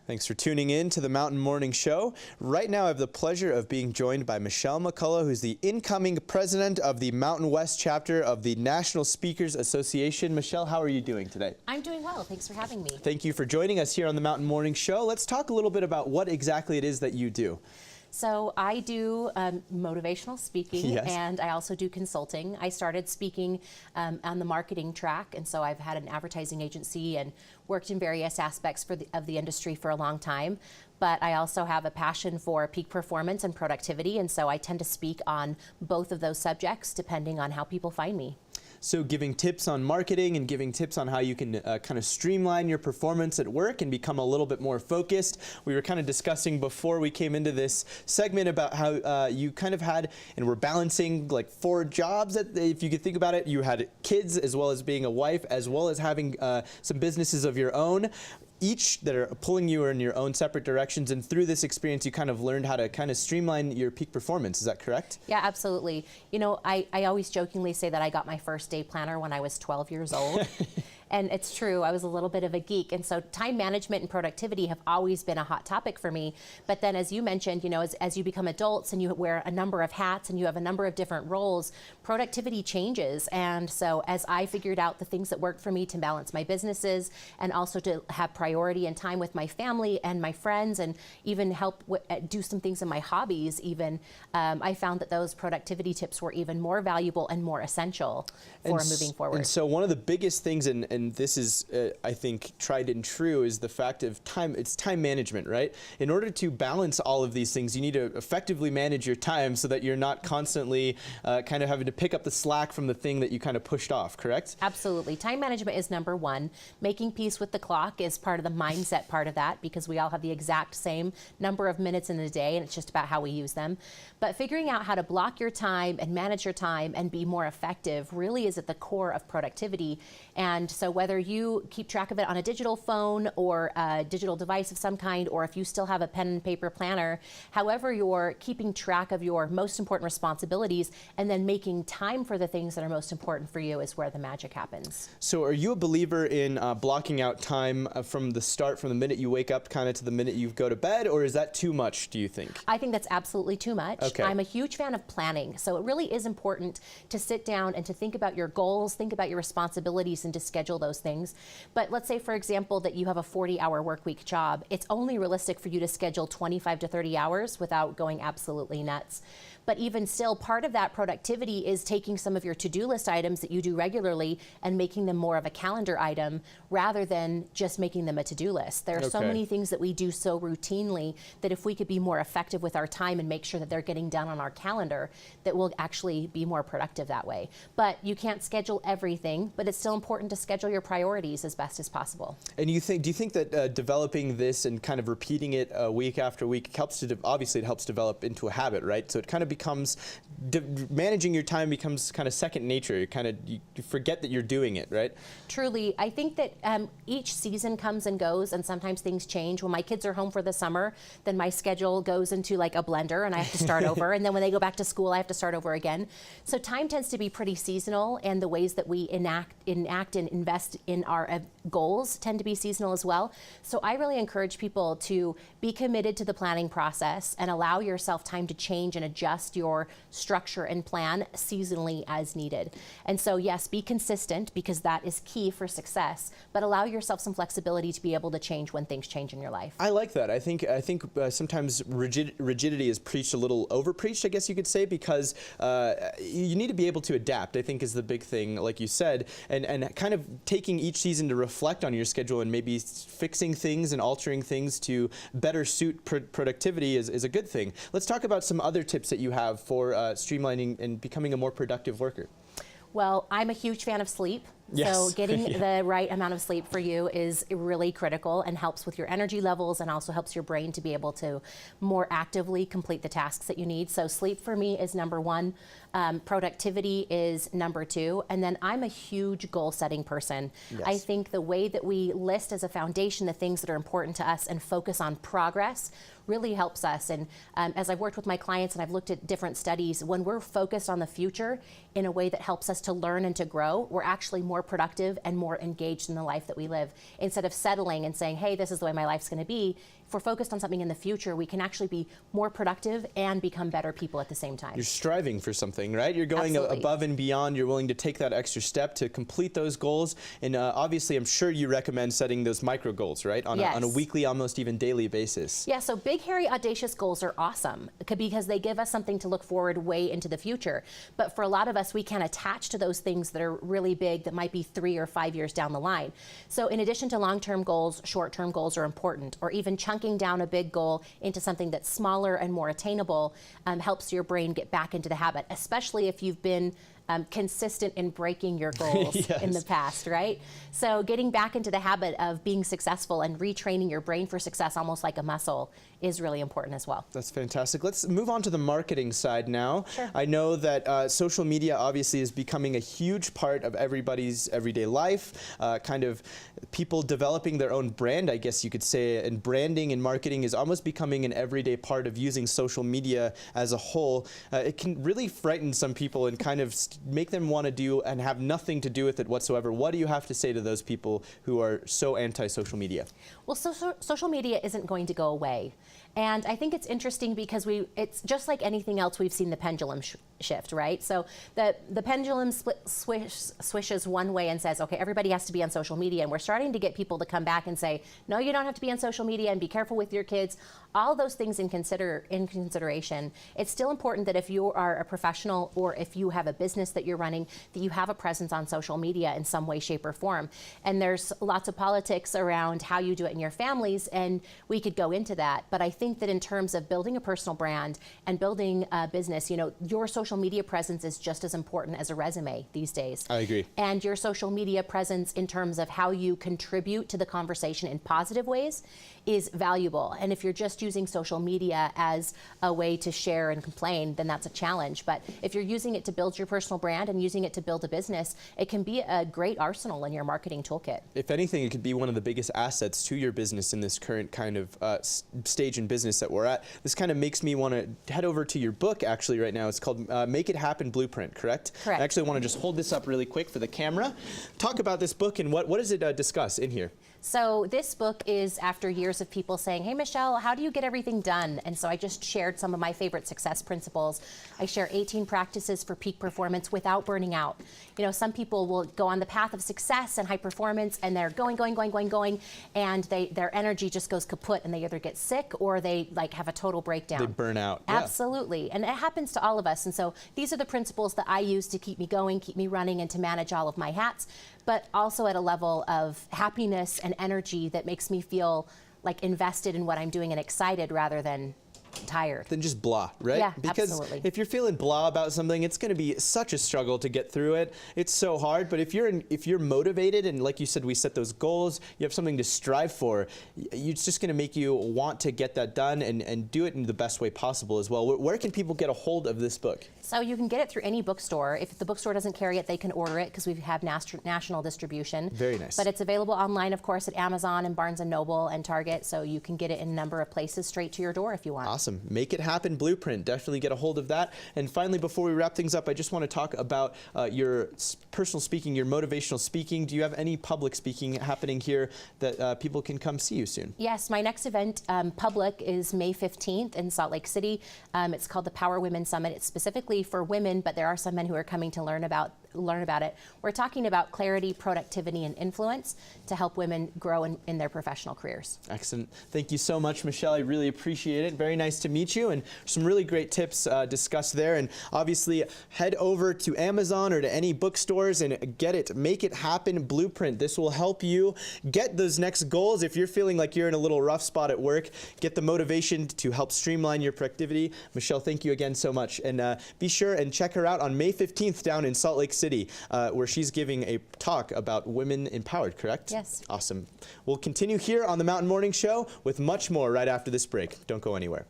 Thanks for tuning in to the Mountain Morning Show. Right now I have the pleasure of being joined by Michelle McCullough, who's the incoming president of the Mountain West chapter of the National Speakers Association. Michelle, how are you doing today? I'm doing well. Thanks for having me. Thank you for joining us here on the Mountain Morning Show. Let's talk a little bit about what exactly it is that you do. So I do motivational speaking, Yes. and I also do consulting. I started speaking on the marketing track, and so I've had an advertising agency and worked in various aspects of the industry for a long time. But I also have a passion for peak performance and productivity, and so I tend to speak on both of those subjects depending on how people find me. So giving tips on marketing and giving tips on how you can kind of streamline your performance at work and become a little bit more focused. We were kind of discussing before we came into this segment about how you kind of had and were balancing like 4 jobs. If you could think about it, you had kids as well as being a wife, as well as having some businesses of your own, each that are pulling you in your own separate directions. And through this experience, you kind of learned how to kind of streamline your peak performance. Is that correct? Yeah, absolutely. You know, I always jokingly say that I got my first day planner when I was 12 years old. And it's true, I was a little bit of a geek. And so time management and productivity have always been a hot topic for me. But then as you mentioned, you know, as you become adults and you wear a number of hats and you have a number of different roles, productivity changes. And so as I figured out the things that worked for me to balance my businesses and also to have priority and time with my family and my friends and even help do some things in my hobbies even, I found that those productivity tips were even more valuable and more essential for moving forward. And so one of the biggest things, and this is, I think, tried and true, is the fact of time. It's time management, right? In order to balance all of these things, you need to effectively manage your time so that you're not constantly kind of having to pick up the slack from the thing that you kind of pushed off, correct? Absolutely. Time management is number one. Making peace with the clock is part of the mindset part of that, because we all have the exact same number of minutes in a day, and it's just about how we use them. But figuring out how to block your time and manage your time and be more effective really is at the core of productivity. And so whether you keep track of it on a digital phone or a digital device of some kind, or if you still have a pen and paper planner, however you're keeping track of your most important responsibilities and then making time for the things that are most important for you is where the magic happens. So are you a believer in blocking out time from the start, from the minute you wake up kind of to the minute you go to bed, or is that too much, do you think? I think that's absolutely too much. Okay. I'm a huge fan of planning, so it really is important to sit down and to think about your goals, think about your responsibilities, and to schedule those things. But let's say, for example, that you have a 40-hour work week job. It's only realistic for you to schedule 25 to 30 hours without going absolutely nuts. But even still, part of that productivity is taking some of your to-do list items that you do regularly and making them more of a calendar item rather than just making them a to-do list. There are so many things that we do so routinely that if we could be more effective with our time and make sure that they're getting done on our calendar, that we'll actually be more productive that way. But you can't schedule everything, but it's still important to schedule your priorities as best as possible. And do you think that developing this and kind of repeating it week after week helps to, obviously it helps develop into a habit, right? So it kind of becomes, managing your time becomes kind of second nature. You forget that you're doing it, right? Truly. I think that each season comes and goes, and sometimes things change. When my kids are home for the summer, then my schedule goes into like a blender and I have to start over. And then when they go back to school, I have to start over again. So time tends to be pretty seasonal, and the ways that we enact and invest in our goals tend to be seasonal as well. So I really encourage people to be committed to the planning process and allow yourself time to change and adjust your structure and plan seasonally as needed. And so yes, be consistent, because that is key for success, but allow yourself some flexibility to be able to change when things change in your life. I like that. I think sometimes rigidity is preached a little over-preached, I guess you could say, because you need to be able to adapt, I think, is the big thing, like you said, and kind of taking each season to reflect on your schedule and maybe fixing things and altering things to better suit productivity is a good thing. Let's talk about some other tips that you have for streamlining and becoming a more productive worker. Well, I'm a huge fan of sleep. Yes. So getting the right amount of sleep for you is really critical and helps with your energy levels and also helps your brain to be able to more actively complete the tasks that you need. So sleep for me is number one. Productivity is number two. And then I'm a huge goal setting person. Yes. I think the way that we list as a foundation the things that are important to us and focus on progress really helps us. And as I've worked with my clients and I've looked at different studies, when we're focused on the future in a way that helps us to learn and to grow, we're actually more more productive and more engaged in the life that we live. Instead of settling and saying, hey, this is the way my life's going to be, if we're focused on something in the future, we can actually be more productive and become better people at the same time. You're striving for something, right? You're going above and beyond. You're willing to take that extra step to complete those goals. And obviously, I'm sure you recommend setting those micro goals, right? On a weekly, almost even daily basis. Yeah, so big, hairy, audacious goals are awesome because they give us something to look forward way into the future. But for a lot of us, we can attach to those things that are really big that might be 3 or 5 years down the line. So in addition to long-term goals, short-term goals are important, or even chunking down a big goal into something that's smaller and more attainable helps your brain get back into the habit, especially if you've been consistent in breaking your goals in the past, right? So getting back into the habit of being successful and retraining your brain for success, almost like a muscle, is really important as well. That's fantastic. Let's move on to the marketing side now. Sure. I know that social media obviously is becoming a huge part of everybody's everyday life, kind of people developing their own brand, I guess you could say, and branding and marketing is almost becoming an everyday part of using social media as a whole. It can really frighten some people and kind of make them want to do and have nothing to do with it whatsoever. What do you have to say to those people who are so anti-social media? Well, social media isn't going to go away. And I think it's interesting because it's just like anything else, we've seen the pendulum shift, right? So the pendulum swishes one way and says, okay, everybody has to be on social media. And we're starting to get people to come back and say, no, you don't have to be on social media, and be careful with your kids. All those things in consideration, it's still important that if you are a professional or if you have a business that you're running, that you have a presence on social media in some way, shape, or form. And there's lots of politics around how you do it in your families, and we could go into that. But I think that in terms of building a personal brand and building a business, you know, your social media presence is just as important as a resume these days. I agree. And your social media presence in terms of how you contribute to the conversation in positive ways is valuable. And if you're just using social media as a way to share and complain, then that's a challenge. But if you're using it to build your personal brand and using it to build a business, it can be a great arsenal in your marketing toolkit. If anything, it could be one of the biggest assets to your business in this current kind of stage in business that we're at. This kind of makes me want to head over to your book actually right now. It's called Make It Happen Blueprint, correct? Correct. I actually want to just hold this up really quick for the camera. Talk about this book and what does it discuss in here? So this book is after years of people saying, hey, Michelle, how do you get everything done? And so I just shared some of my favorite success principles. I share 18 practices for peak performance without burning out. You know, some people will go on the path of success and high performance, and they're going, and their energy just goes kaput, and they either get sick or they like have a total breakdown. They burn out. Absolutely. And it happens to all of us. And so these are the principles that I use to keep me going, keep me running, and to manage all of my hats, but also at a level of happiness and energy that makes me feel like invested in what I'm doing and excited rather than tired. Than just blah, right? Yeah, because absolutely. if you're feeling blah about something, it's going to be such a struggle to get through it. It's so hard. But if you're motivated, and like you said, we set those goals, you have something to strive for, it's just going to make you want to get that done and do it in the best way possible as well. Where can people get a hold of this book? So you can get it through any bookstore. If the bookstore doesn't carry it, they can order it because we have national distribution. Very nice. But it's available online, of course, at Amazon and Barnes & Noble and Target, so you can get it in a number of places straight to your door if you want. Awesome. Make It Happen Blueprint. Definitely get a hold of that. And finally, before we wrap things up, I just want to talk about your personal speaking, your motivational speaking. Do you have any public speaking happening here that people can come see you soon? Yes, my next event, public, is May 15th in Salt Lake City. It's called the Power Women Summit. It's specifically for women, but there are some men who are coming to learn about it. We're talking about clarity, productivity, and influence to help women grow in their professional careers. Excellent. Thank you so much, Michelle. I really appreciate it. Very nice to meet you, and some really great tips discussed there. And obviously, head over to Amazon or to any bookstores and get it. Make It Happen Blueprint. This will help you get those next goals. If you're feeling like you're in a little rough spot at work, get the motivation to help streamline your productivity. Michelle, thank you again so much. And be sure and check her out on May 15th down in Salt Lake City, where she's giving a talk about women empowered, correct? Yes. Awesome. We'll continue here on the Mountain Morning Show with much more right after this break. Don't go anywhere.